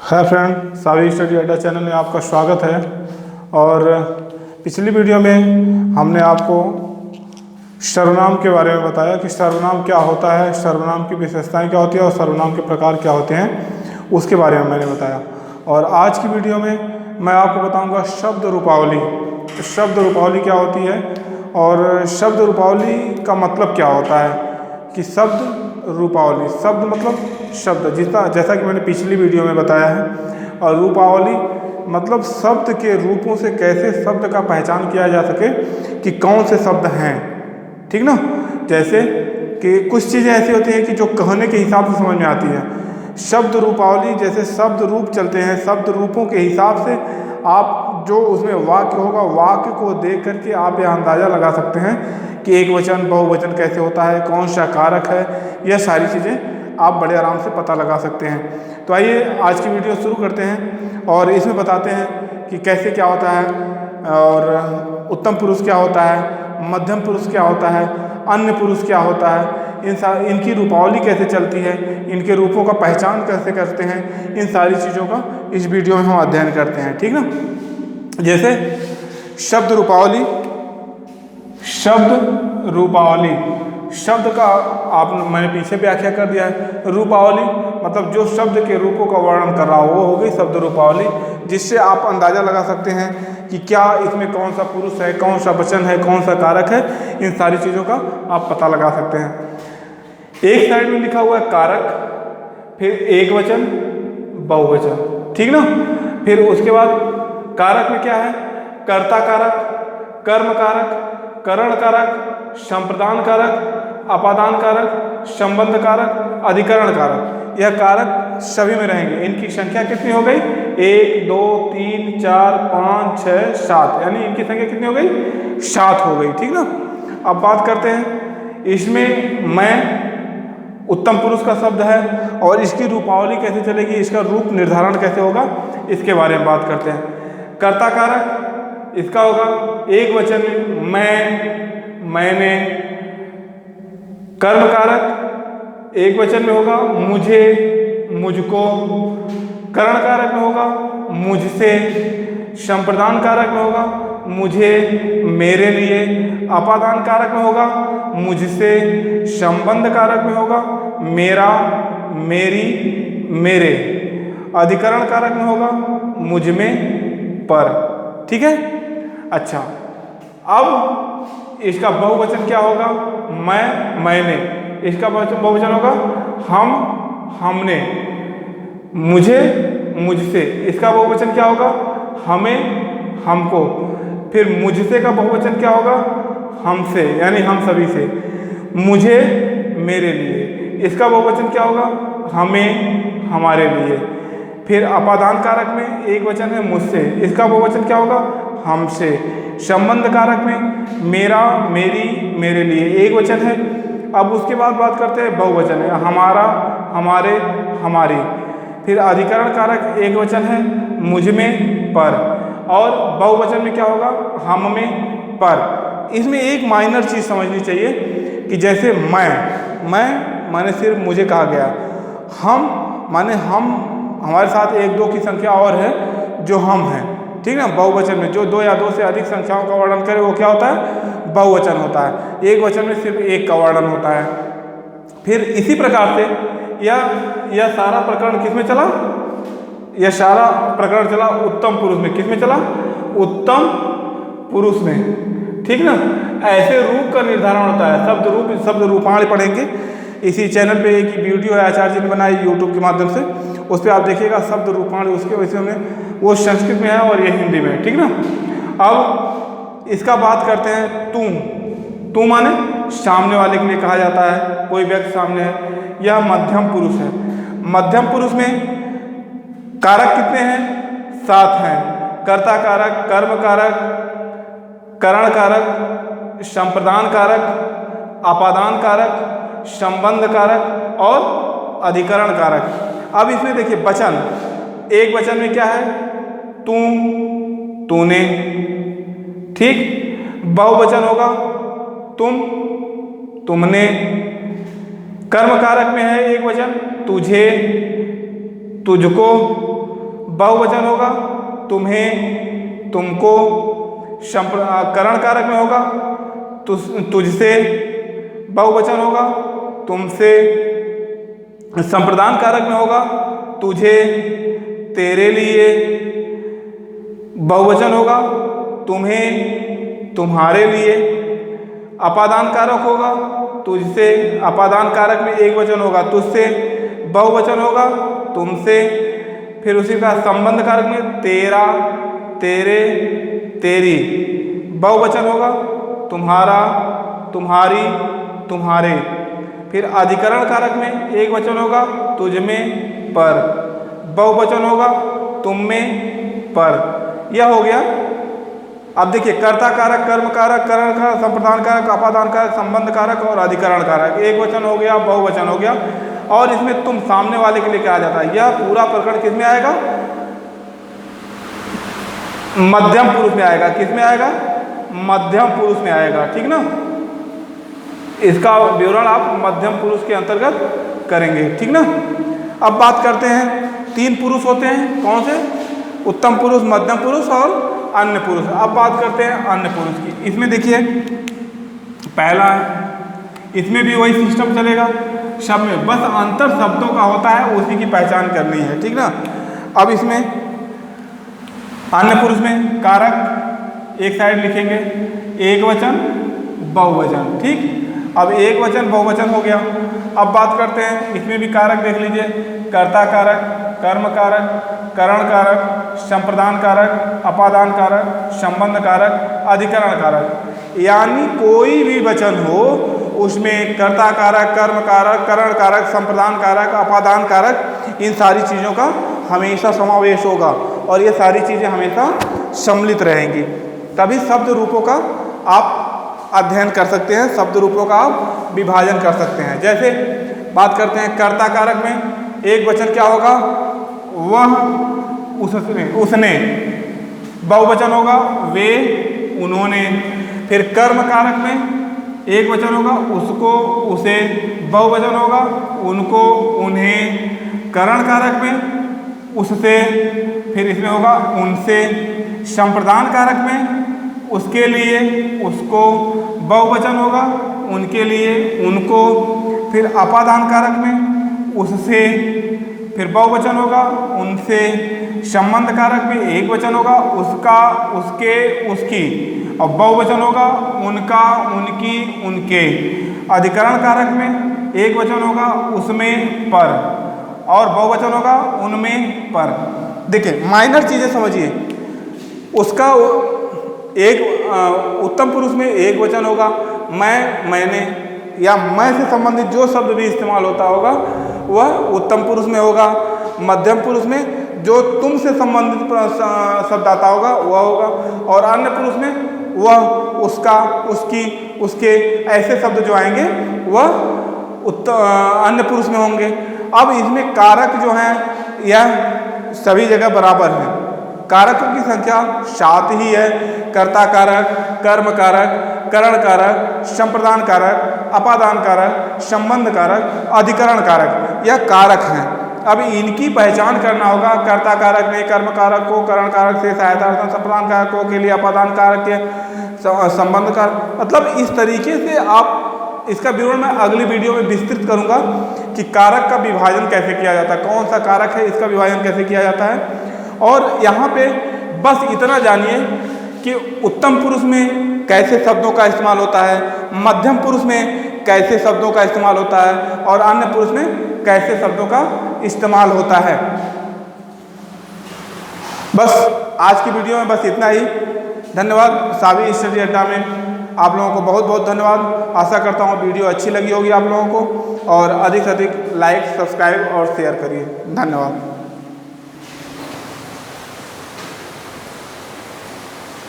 Hi friend, सावी study अड्डा channel में आपका स्वागत है। और पिछली वीडियो में हमने आपको सर्वनाम के बारे में बताया कि सर्वनाम क्या होता है, सर्वनाम की विशेषताएं क्या होती है और सर्वनाम के प्रकार क्या होते हैं, उसके बारे में मैंने बताया। और आज की वीडियो में मैं आपको बताऊंगा शब्द रूपावली। शब्द रूपावली क्या होती है और शब्द रूपावली का मतलब क्या होता है कि शब्द रूपावली, शब्द मतलब शब्द, जैसा कि मैंने पिछली वीडियो में बताया है। और रूपावली मतलब शब्द के रूपों से कैसे शब्द का पहचान किया जा सके कि कौन से शब्द हैं, ठीक ना। जैसे कि कुछ चीज़ें ऐसी होती हैं कि जो कहने के हिसाब से समझ में आती है। शब्द रूपावली जैसे शब्द रूप चलते हैं, शब्द रूपों के हिसाब से आप जो उसमें वाक्य होगा, वाक्य को देख करके आप यह अंदाज़ा लगा सकते हैं कि एक वचन बहुवचन कैसे होता है, कौन सा कारक है। यह सारी चीज़ें आप बड़े आराम से पता लगा सकते हैं। तो आइए आज की वीडियो शुरू करते हैं और इसमें बताते हैं कि कैसे क्या होता है और उत्तम पुरुष क्या होता है, मध्यम पुरुष क्या होता है, अन्य पुरुष क्या होता है, इनकी रूपावली कैसे चलती है, इनके रूपों का पहचान कैसे करते हैं। इन सारी चीज़ों का इस वीडियो में हम अध्ययन करते हैं, ठीक ना। जैसे शब्द रूपावली, शब्द रूपावली शब्द का मैंने पीछे व्याख्या कर दिया है। रूपावली मतलब जो शब्द के रूपों का वर्णन कर रहा हो वो हो गई शब्द रूपावली, जिससे आप अंदाज़ा लगा सकते हैं कि क्या इसमें कौन सा पुरुष है, कौन सा वचन है, कौन सा कारक है। इन सारी चीज़ों का आप पता लगा सकते हैं। एक साइड में लिखा हुआ है कारक, फिर एक वचन बहुवचन, ठीक ना। फिर उसके बाद कारक में क्या है, कर्ता कारक, कर्म कारक, करण कारक, संप्रदान कारक, अपादान कारक, संबंध कारक, अधिकरण कारक। यह कारक सभी में रहेंगे। इनकी संख्या कितनी हो गई, 1 2 3 4 5 6 7, यानी इनकी संख्या कितनी हो गई, 7 हो गई, ठीक ना। अब बात करते हैं इसमें मैं उत्तम पुरुष का शब्द है और इसकी रूपावली कैसे चलेगी, इसका रूप निर्धारण कैसे होगा, इसके बारे में बात करते हैं। कर्ता कारक इसका होगा एक वचन में मैं, मैंने। कर्म कारक एक वचन में होगा मुझे, मुझको। करण कारक में होगा मुझसे। संप्रदान कारक में होगा मुझे, मेरे लिए। अपादान कारक में होगा मुझसे। संबंध कारक में होगा मेरा, मेरी, मेरे। अधिकरण कारक में होगा मुझ में, पर, ठीक है। अच्छा, अब इसका बहुवचन क्या होगा, मैं, मैंने। इसका बहुवचन होगा हम, हमने। मुझे, मुझसे। इसका बहुवचन क्या होगा, हमें, हमको। फिर मुझसे का बहुवचन क्या होगा, हमसे, यानी हम सभी से। मुझे, मेरे लिए। इसका बहुवचन क्या होगा, हमें, हमारे लिए। फिर अपादान कारक में एक वचन है मुझसे, इसका बहुवचन क्या होगा, हमसे। संबंध कारक में मेरा, मेरी, मेरे लिए एक वचन है। अब उसके बाद बात करते हैं बहुवचन है, हमारा, हमारे, हमारी। फिर अधिकरण कारक एक वचन है मुझ में, पर। और बहुवचन में क्या होगा, हम में, पर। इसमें एक माइनर चीज़ समझनी चाहिए कि जैसे मैं माने सिर्फ मुझे कहा गया, हम माने हम, हमारे साथ 1 2 की संख्या और है जो हम हैं, ठीक ना। बहुवचन में जो 2 या 2 से अधिक संख्याओं का वर्णन करे वो क्या होता है, बहुवचन होता है। एक वचन में सिर्फ एक का वर्णन होता है। फिर इसी प्रकार से यह सारा प्रकरण किस में चला, यह सारा प्रकरण चला उत्तम पुरुष में। किस में चला, उत्तम पुरुष में, ठीक ना। ऐसे रूप का निर्धारण होता है। शब्द रूप, शब्द रूपावली पढ़ेंगे। इसी चैनल पे एक वीडियो है आचार्य जी ने बनाई यूट्यूब के माध्यम से, उस पर आप देखिएगा शब्द रूपावली। उसके वजह में वो संस्कृत में है और ये हिंदी में है, ठीक ना। अब इसका बात करते हैं तुम। तुम माने सामने वाले के लिए कहा जाता है, कोई व्यक्ति सामने है। यह मध्यम पुरुष है। मध्यम पुरुष में कारक कितने हैं, 7 हैं। कर्ता कारक, कर्म कारक, करण कारक, संप्रदान कारक, अपादान कारक, संबंध कारक और अधिकरण कारक। अब इसमें देखिए वचन, एक वचन में क्या है, तुम, तूने, ठीक। बहुवचन होगा तुम, तुमने। कर्म कारक में है एक वचन तुझे, तुझको। बहुवचन होगा तुम्हें, तुमको। करण कारक में होगा तुझसे, बहुवचन होगा तुमसे। संप्रदान कारक में होगा तुझे, तेरे लिए, बहुवचन होगा तुम्हें, तुम्हारे लिए। अपादान कारक होगा तुझसे, अपादान कारक में एक वचन होगा तुझसे, बहुवचन होगा तुमसे। फिर उसी का संबंध कारक में तेरा, तेरे, तेरी, बहुवचन होगा तुम्हारा, तुम्हारी, तुम्हारे। फिर अधिकरण कारक में एक वचन होगा तुझ में, पर, बहुवचन होगा तुम में, पर। यह हो गया। अब देखिए कर्ता कारक, कर्म कारक, करण कारक, संप्रदान कारक, अपादान कारक, संबंध कारक और अधिकरण कारक। एक वचन हो गया, बहुवचन हो गया। और इसमें तुम सामने वाले के लिए क्या आ जाता है, यह पूरा प्रकरण किस में आएगा, मध्यम पुरुष में आएगा। किस में आएगा, मध्यम पुरुष में आएगा। ठीक ना, इसका विवरण आप मध्यम पुरुष के अंतर्गत करेंगे। ठीक ना। अब बात करते हैं, तीन पुरुष होते हैं, कौन से, उत्तम पुरुष, मध्यम पुरुष और अन्य पुरुष। अब बात करते हैं अन्य पुरुष की। इसमें देखिए पहला है, इसमें भी वही सिस्टम चलेगा शब्द में, बस अंतर शब्दों का होता है, उसी की पहचान करनी है। ठीक ना। अब इसमें अन्य पुरुष में कारक एक साइड लिखेंगे, एक वचन, बहुवचन। ठीक, अब एक वचन बहुवचन हो गया। अब बात करते हैं, इसमें भी कारक देख लीजिए, कर्ता कारक, कर्म कारक, करण कारक, संप्रदान कारक, अपादान कारक, संबंध कारक, अधिकरण कारक। यानी कोई भी वचन हो उसमें कर्ता कारक, कर्म कारक, करण कारक, संप्रदान कारक, अपादान कारक, इन सारी चीज़ों का हमेशा समावेश होगा और ये सारी चीज़ें हमेशा सम्मिलित रहेंगी। तभी शब्द रूपों का आप अध्ययन कर सकते हैं, शब्द रूपों का आप विभाजन कर सकते हैं। जैसे बात करते हैं कर्ता कारक में एक वचन क्या होगा, वह, उसने, उसने, बहुवचन होगा वे, उन्होंने। फिर कर्म कारक में एक वचन होगा उसको, उसे, बहुवचन होगा उनको, उन्हें। करण कारक में उससे, फिर इसमें होगा उनसे। संप्रदान कारक में उसके लिए, उसको, बहुवचन होगा उनके लिए, उनको। फिर अपादान कारक में उससे, फिर बहुवचन होगा उनसे। संबंध कारक में एक वचन होगा उसका, उसके, उसकी, और बहुवचन होगा उनका, उनकी, उनके। अधिकरण कारक में एक वचन होगा उसमें, पर, और बहुवचन होगा उनमें, पर। देखिए माइनर चीजें समझिए, उसका एक उत्तम पुरुष में एक वचन होगा मैं, मैंने, या मैं से संबंधित जो शब्द भी इस्तेमाल होता होगा वह उत्तम पुरुष में होगा। मध्यम पुरुष में जो तुम से संबंधित शब्द आता होगा वह होगा, और अन्य पुरुष में वह, उसका, उसकी, उसके, ऐसे शब्द जो आएंगे वह अन्य पुरुष में होंगे। अब इसमें कारक जो हैं यह सभी जगह बराबर हैं, कारकों की संख्या 7 ही है। कर्ता कारक, कर्म कारक, करण कारक, संप्रदान कारक, अपादान कारक, संबंध कारक, अधिकरण कारक, यह कारक हैं। अब इनकी पहचान करना होगा। कर्ता कारक ने कर्म कारक को करण कारक से सहायता, संप्रदान कारकों के लिए अपादान कारक के संबंध कारक, मतलब इस तरीके से आप, इसका विवरण मैं अगली वीडियो में विस्तृत करूंगा कि कारक का विभाजन कैसे किया जाता है, कौन सा कारक है, इसका विभाजन कैसे किया जाता है। और यहाँ पे बस इतना जानिए कि उत्तम पुरुष में कैसे शब्दों का इस्तेमाल होता है, मध्यम पुरुष में कैसे शब्दों का इस्तेमाल होता है, और अन्य पुरुष में कैसे शब्दों का इस्तेमाल होता है। बस आज की वीडियो में बस इतना ही। धन्यवाद। सावी स्टडी अड्डा में आप लोगों को बहुत बहुत धन्यवाद। आशा करता हूँ वीडियो अच्छी लगी होगी आप लोगों को, और अधिक से अधिक लाइक, सब्सक्राइब और शेयर करिए। धन्यवाद।